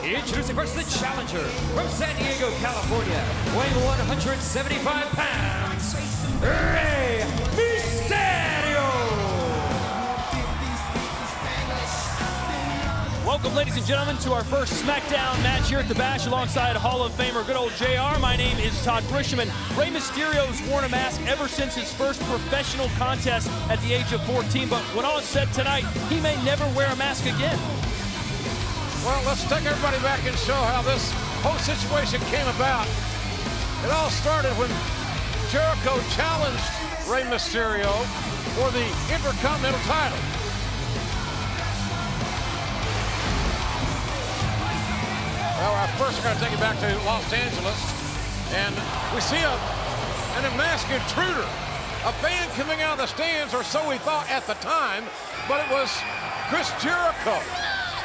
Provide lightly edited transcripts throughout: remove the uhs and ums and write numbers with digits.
Introducing first the challenger from San Diego, California, weighing 175 pounds, Rey Mysterio! Welcome, ladies and gentlemen, to our first SmackDown match here at the Bash alongside Hall of Famer good old JR. My name is Todd Grisham, and Rey Mysterio's worn a mask ever since his first professional contest at the age of 14, but when all is said tonight, he may never wear a mask again. Well, let's take everybody back and show how this whole situation came about. It all started when Jericho challenged Rey Mysterio for the Intercontinental Title. Well, first we're going to take you back to Los Angeles, and we see an unmasked intruder, a fan coming out of the stands, or so we thought at the time, but it was Chris Jericho.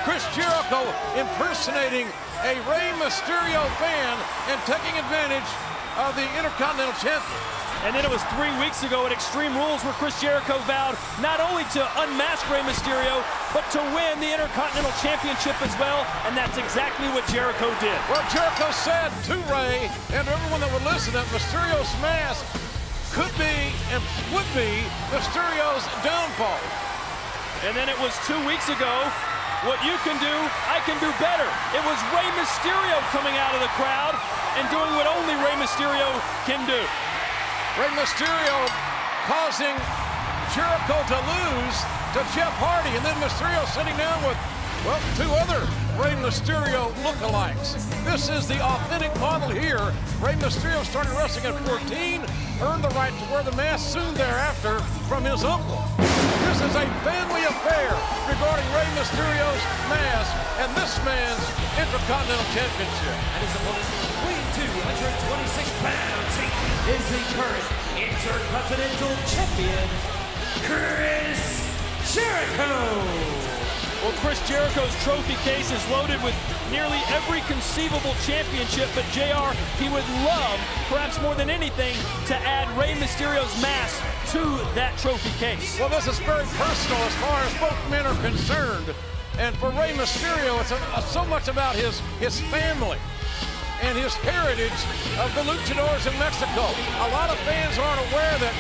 Chris Jericho impersonating a Rey Mysterio fan and taking advantage of the Intercontinental Champion. And then it was 3 weeks ago at Extreme Rules where Chris Jericho vowed not only to unmask Rey Mysterio, but to win the Intercontinental Championship as well, and that's exactly what Jericho did. Well, Jericho said to Rey and to everyone that would listen that Mysterio's mask could be and would be Mysterio's downfall. And then it was 2 weeks ago, what you can do, I can do better. It was Rey Mysterio coming out of the crowd and doing what only Rey Mysterio can do. Rey Mysterio causing Jericho to lose to Jeff Hardy, and then Mysterio sitting down with, well, two other Rey Mysterio lookalikes. This is the authentic model here. Rey Mysterio started wrestling at 14, earned the right to wear the mask soon thereafter from his uncle. This is a family affair regarding Rey Mysterio's mask and this man's Intercontinental Championship. And his opponent, weighing 226 pounds, is the current Intercontinental Champion, Chris Jericho. Well, Chris Jericho's trophy case is loaded with nearly every conceivable championship, but JR, he would love, perhaps more than anything, to add Rey Mysterio's mask to that trophy case. Well, this is very personal as far as both men are concerned. And for Rey Mysterio, it's so much about his family and his heritage of the luchadors in Mexico. A lot of fans aren't aware that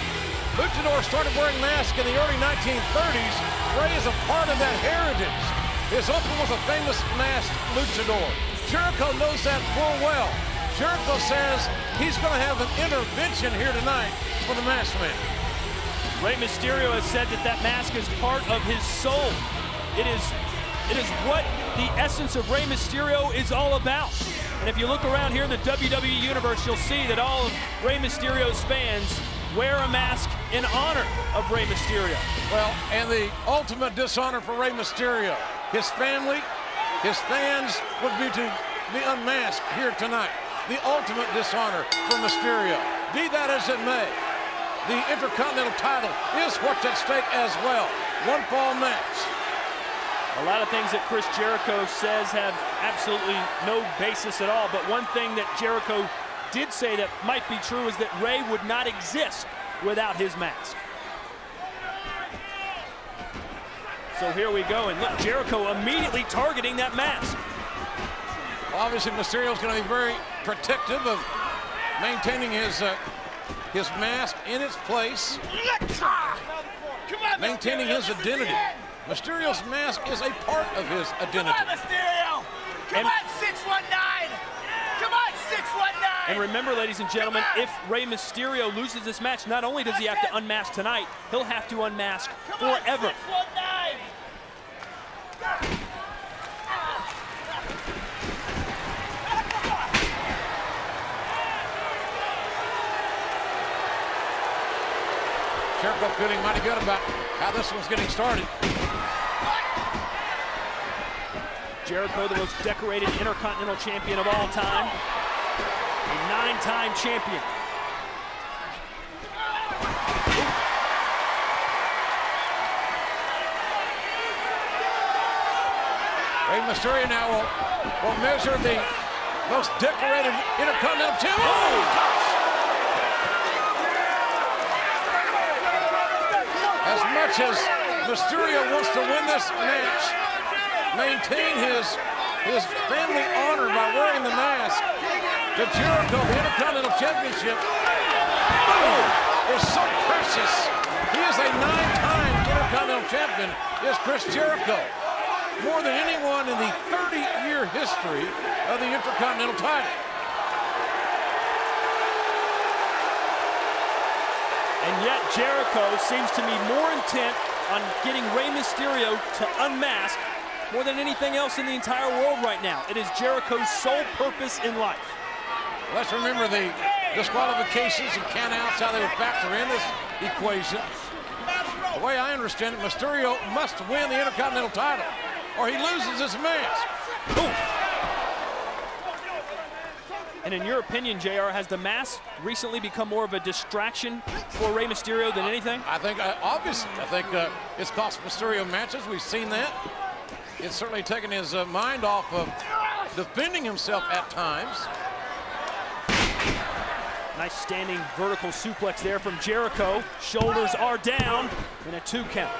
luchadors started wearing masks in the early 1930s. Rey is a part of that heritage. His uncle was a famous masked luchador. Jericho knows that full well. Jericho says he's going to have an intervention here tonight for the masked man. Rey Mysterio has said that that mask is part of his soul. It is what the essence of Rey Mysterio is all about. And if you look around here in the WWE Universe, you'll see that all of Rey Mysterio's fans wear a mask in honor of Rey Mysterio. Well, and the ultimate dishonor for Rey Mysterio, his family, his fans would be to be unmasked here tonight. The ultimate dishonor for Mysterio. Be that as it may, the Intercontinental title is what's at stake as well. One fall match. A lot of things that Chris Jericho says have absolutely no basis at all, but one thing that Jericho did say that might be true is that Rey would not exist without his mask. So here we go, and look, Jericho immediately targeting that mask. Obviously, Mysterio's going to be very protective of maintaining his mask in its place, maintaining his identity. Mysterio's mask is a part of his identity. Come on, Mysterio! Come on, 619! Come on, 619! And remember, ladies and gentlemen, if Rey Mysterio loses this match, not only does he have to unmask tonight, he'll have to unmask forever. Jericho feeling mighty good about how this one's getting started. Jericho, the most decorated Intercontinental Champion of all time. A 9-time champion. Rey Mysterio now will measure the most decorated Intercontinental Champion. Oh, gosh! As much as Mysterio wants to win this match, maintain his his family honor by wearing the mask to Jericho. The Intercontinental Championship is so precious. He is a 9-time Intercontinental Champion, is Chris Jericho. More than anyone in the 30-year history of the Intercontinental title. And yet Jericho seems to be more intent on getting Rey Mysterio to unmask more than anything else in the entire world right now. It is Jericho's sole purpose in life. Let's remember the disqualifications and countouts, how they would factor in this equation. The way I understand it, Mysterio must win the Intercontinental title or he loses his mask. Ooh. And in your opinion, JR, has the mask recently become more of a distraction for Rey Mysterio than anything? I think, obviously, it's cost Mysterio matches. We've seen that. It's certainly taken his mind off of defending himself at times. Nice standing vertical suplex there from Jericho. Shoulders are down and a 2 count.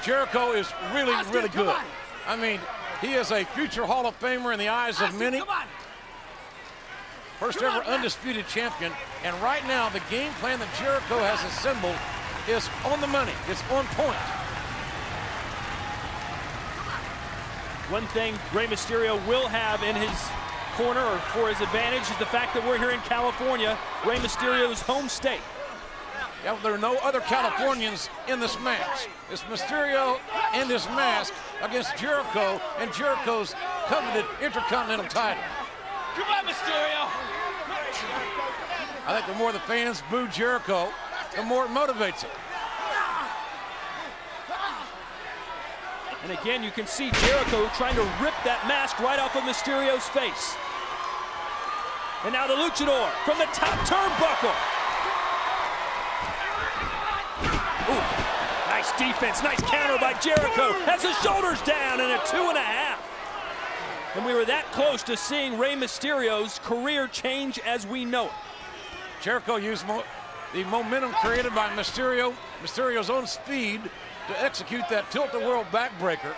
Jericho is really, really good. I mean, he is a future Hall of Famer in the eyes of many. First ever undisputed champion. And right now, the game plan that Jericho has assembled is on the money. It's on point. One thing Rey Mysterio will have in his corner, or for his advantage, is the fact that we're here in California, Rey Mysterio's home state. Yeah, there are no other Californians in this match. It's Mysterio and his mask against Jericho and Jericho's coveted Intercontinental title. Come on, Mysterio! I think the more the fans boo Jericho, the more it motivates him. And again, you can see Jericho trying to rip that mask right off of Mysterio's face. And now the luchador from the top turnbuckle. Ooh, nice defense, nice counter by Jericho. Has his shoulders down and a 2.5. And we were that close to seeing Rey Mysterio's career change as we know it. Jericho used the momentum created by Mysterio's own speed to execute that tilt-the-world backbreaker,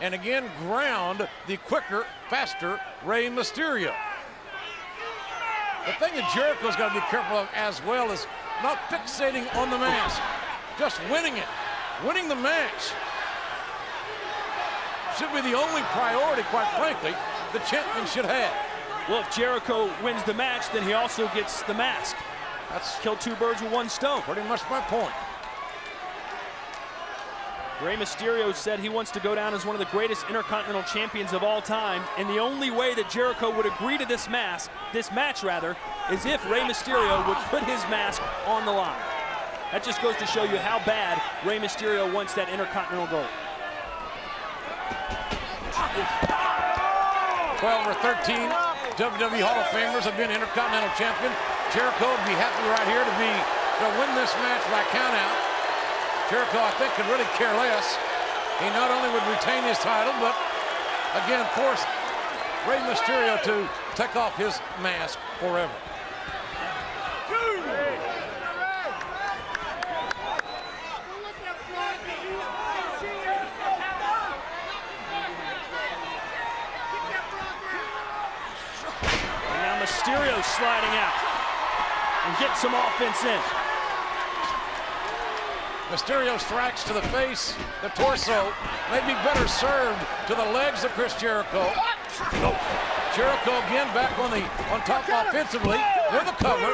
and again ground the quicker, faster Rey Mysterio. The thing that Jericho's got to be careful of as well is not fixating on the mask, just winning it, winning the match. Should be the only priority, quite frankly, the champion should have. Well, if Jericho wins the match, then he also gets the mask. That's kill 2 birds with 1 stone. Pretty much my point. Rey Mysterio said he wants to go down as one of the greatest Intercontinental champions of all time, and the only way that Jericho would agree to this match, is if Rey Mysterio would put his mask on the line. That just goes to show you how bad Rey Mysterio wants that Intercontinental gold. 12 or 13 WWE Hall of Famers have been Intercontinental champion. Jericho would be happy right here to win this match by countout. Jericho, I think, could really care less. He not only would retain his title, but again, force Rey Mysterio to take off his mask forever. And now Mysterio sliding out and getting some offense in. Mysterio strikes to the face, the torso, may be better served to the legs of Chris Jericho. Jericho again back on top offensively with a cover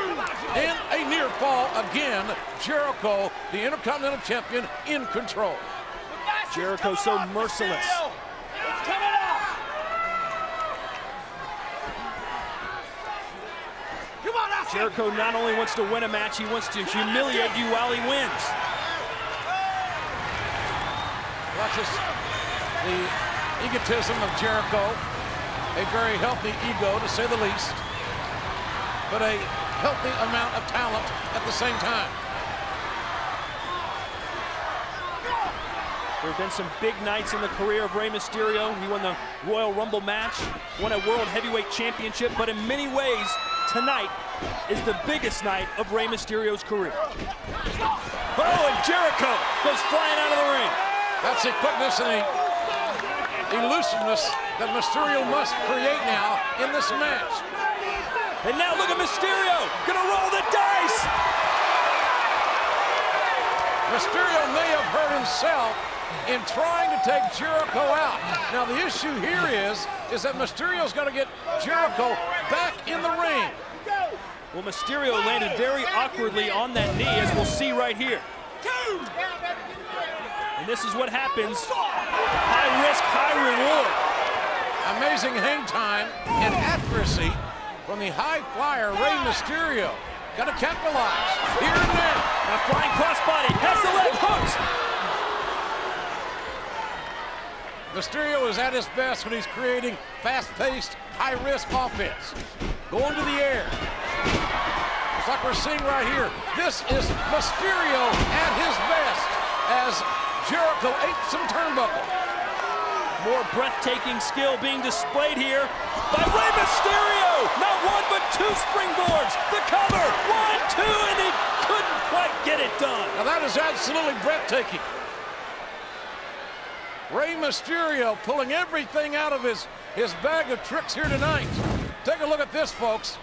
and a near fall again. Jericho, the Intercontinental champion, in control. Jericho so merciless. Jericho not only wants to win a match, he wants to humiliate you while he wins. Watch this, the egotism of Jericho, a very healthy ego to say the least, but a healthy amount of talent at the same time. There have been some big nights in the career of Rey Mysterio. He won the Royal Rumble match, won a World Heavyweight Championship, but in many ways, tonight is the biggest night of Rey Mysterio's career. Oh, and Jericho goes flying out of the ring. That's the quickness and the elusiveness that Mysterio must create now in this match. And now look at Mysterio, gonna roll the dice. Mysterio may have hurt himself in trying to take Jericho out. Now the issue here is that Mysterio's got to get Jericho back in the ring. Well, Mysterio landed very awkwardly on that knee, as we'll see right here. And this is what happens. High risk, high reward. Amazing hang time and accuracy from the high flyer, Rey Mysterio. Got to capitalize here and there. A flying crossbody, has the leg hooked. Mysterio is at his best when he's creating fast-paced, high-risk offense. Going to the air. It's like we're seeing right here. This is Mysterio at his best as Jericho ate some turnbuckle. More breathtaking skill being displayed here by Rey Mysterio. Not one, but two springboards. The cover, 1, 2, and he couldn't quite get it done. Now that is absolutely breathtaking. Rey Mysterio pulling everything out of his bag of tricks here tonight. Take a look at this, folks.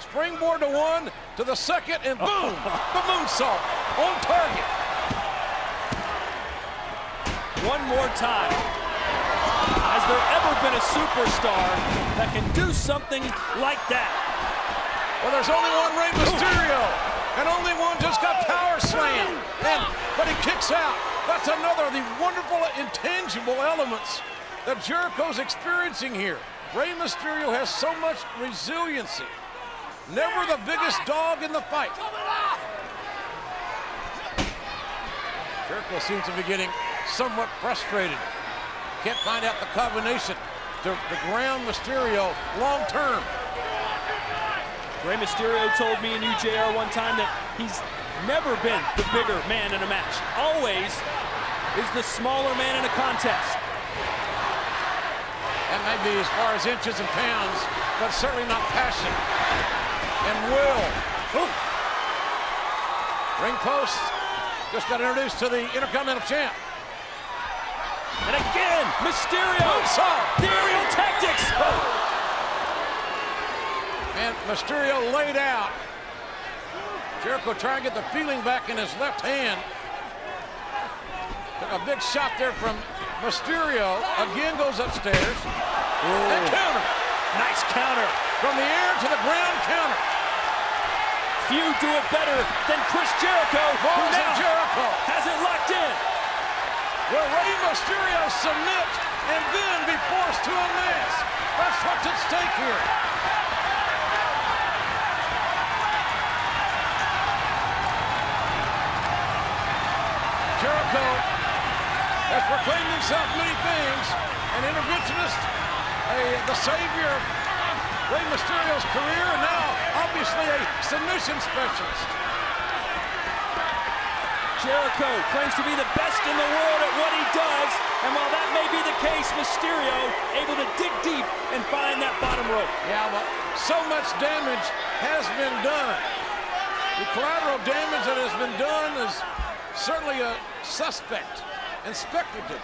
Springboard to one, to the second, and boom, the moonsault on target. One more time. Has there ever been a superstar that can do something like that? Well, there's only one Rey Mysterio, and only one just got power slammed. But he kicks out. That's another of the wonderful intangible elements that Jericho's experiencing here. Rey Mysterio has so much resiliency. Never the biggest dog in the fight. Jericho seems to be getting somewhat frustrated. Can't find out the combination to ground Mysterio long term. Rey Mysterio told me and you, JR, one time that he's never been the bigger man in a match. Always is the smaller man in a contest. That may be as far as inches and pounds, but certainly not passion and will. Ooh. Ring post just got introduced to the Intercontinental Champ. And again, Mysterio, the aerial tactics. And Mysterio laid out. Jericho trying to get the feeling back in his left hand. Took a big shot there from Mysterio. Again goes upstairs. Ooh. And counter. Nice counter. From the air to the ground counter. Few do it better than Chris Jericho, who now Jericho has it locked in. Will Rey Mysterio submit and then be forced to unmask? That's what's at stake here. Jericho has proclaimed himself many things, an interventionist, the savior of Rey Mysterio's career, and now obviously a submission specialist. Jericho claims to be the best in the world at what he does, and while that may be the case, Mysterio able to dig deep and find that bottom rope. Yeah, but so much damage has been done. The collateral damage that has been done is certainly a suspect and speculative.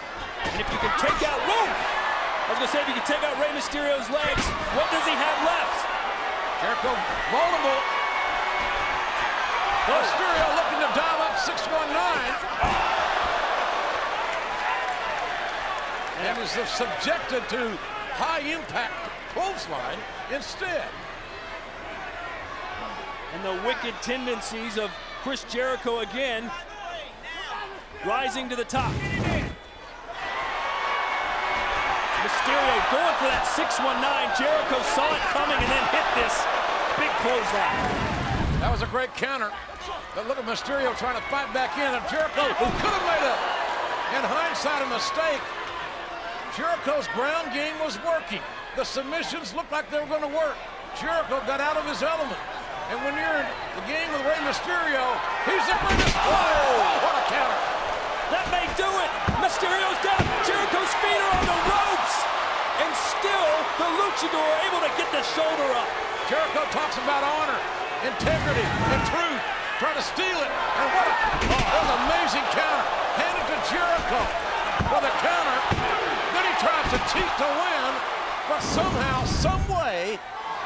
And if you can take out, whoa! I was gonna say, if you can take out Rey Mysterio's legs, what does he have left? Jericho vulnerable. Mysterio looking to dial up 619. And is subjected to high impact clothesline instead. And the wicked tendencies of Chris Jericho again rising to the top. Mysterio going for that 619. Jericho saw it coming and then hit this big clothesline. That was a great counter. But look at Mysterio trying to fight back in. And Jericho, who could have made a, in hindsight, a mistake. Jericho's ground game was working. The submissions looked like they were going to work. Jericho got out of his element. And when you're in the game with Rey Mysterio, he's the greatest. Oh, what a counter. That may do it. Mysterio's down. Jericho's feet are on the ropes. And still, the luchador able to get the shoulder up. Jericho talks about honor, integrity, and truth. Trying to steal it. And what an amazing counter. Handed to Jericho for the counter. Then he tries to cheat to win, but somehow, some way,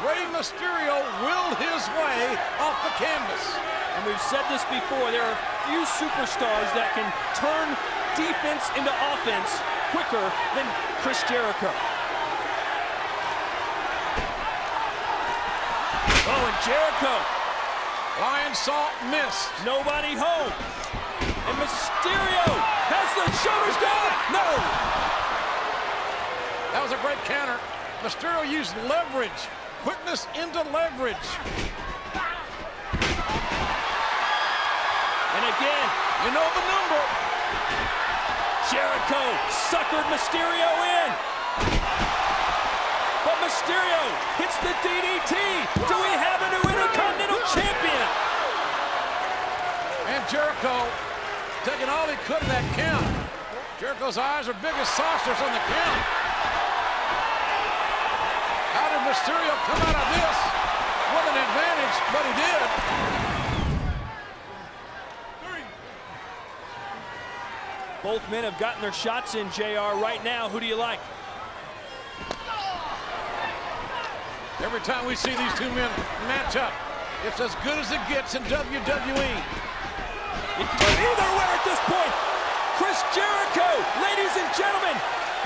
Rey Mysterio willed his way off the canvas. And we've said this before, there are few superstars that can turn defense into offense quicker than Chris Jericho. Oh, and Jericho. Lion Salt missed. Nobody home. And Mysterio has the shoulders down. No. That was a great counter. Mysterio used leverage. Quickness into leverage. And again, you know the number. Jericho suckered Mysterio in. But Mysterio hits the DDT. Do we have a new Intercontinental Champion? And Jericho taking all he could of that count. Jericho's eyes are big as saucers on the count. How did Mysterio come out of this with an advantage? But he did. Both men have gotten their shots in, JR. Right now, who do you like? Every time we see these two men match up, it's as good as it gets in WWE. It can go either way at this point. Chris Jericho, ladies and gentlemen,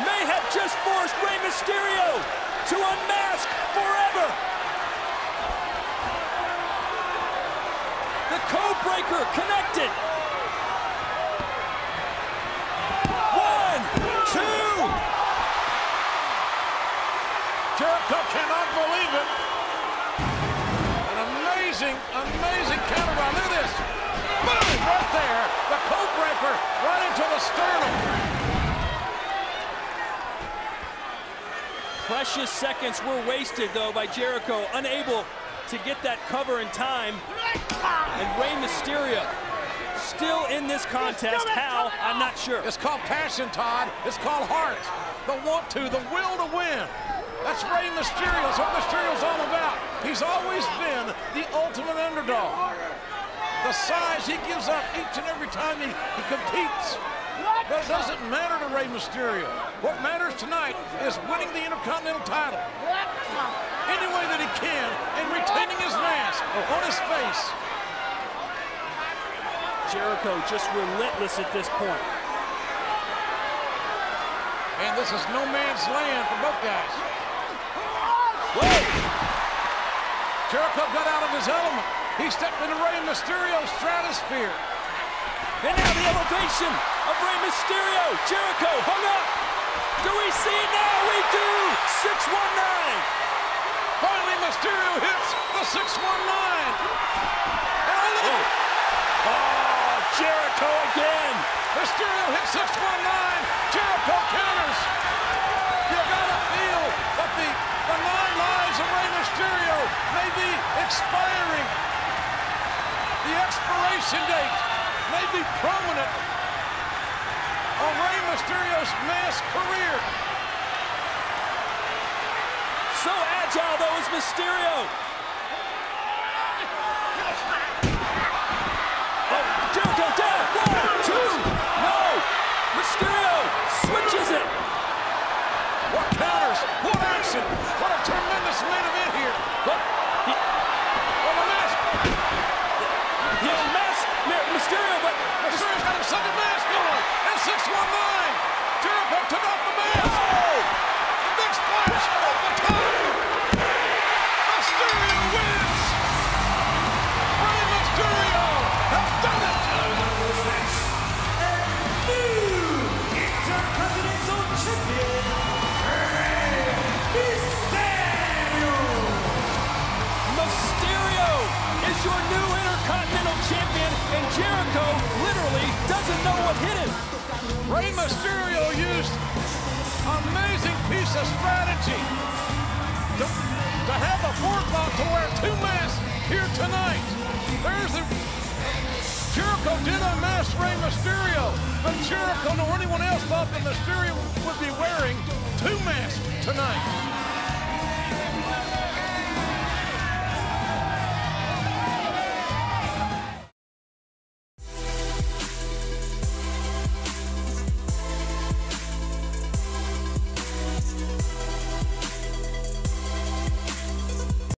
may have just forced Rey Mysterio to unmask forever. The code breaker connected. 1, 2. Jericho cannot believe it. An amazing, amazing counter run. Look at this. Boom! Right there. The code breaker right into the sternum. Precious seconds were wasted, though, by Jericho, unable to get that cover in time. And Rey Mysterio still in this contest. How? I'm not sure. It's called passion, Todd. It's called heart. The want to, the will to win. That's Rey Mysterio. That's what Mysterio's all about. He's always been the ultimate underdog. The size he gives up each and every time he competes. But it doesn't matter to Rey Mysterio. What matters tonight is winning the Intercontinental title any way that he can and retaining his mask on his face. Jericho just relentless at this point. And this is no man's land for both guys. Whoa! Jericho got out of his element. He stepped into Rey Mysterio's stratosphere. And now the elevation of Rey Mysterio. Jericho hung up. Do we see it now? We do. 619. Finally, Mysterio hits the 619. Oh, Jericho again. Mysterio hits 619. Jericho counters. You gotta feel that the 9 lives of Rey Mysterio may be expiring. The expiration date may be prominent on Rey Mysterio's mask career. So agile, though, is Mysterio. Oh, Jericho down. 1, 2. No. Mysterio switches it. What counters? What action? What a tremendous main event here. But the mask. He unmasked Mysterio, but Mysterio's got a second mask on. And 619. Jericho took off the mask. Oh! The big splash off the top. Mysterio wins. Rey Mysterio has done it. New Intercontinental Champion, Rey Mysterio. Mysterio is your new Intercontinental Champion, and Jericho literally doesn't know what hit him. Rey Mysterio used an amazing piece of strategy to have the forethought to wear 2 masks here tonight. Jericho did unmask Rey Mysterio, but Jericho nor anyone else thought that Mysterio would be wearing 2 masks tonight.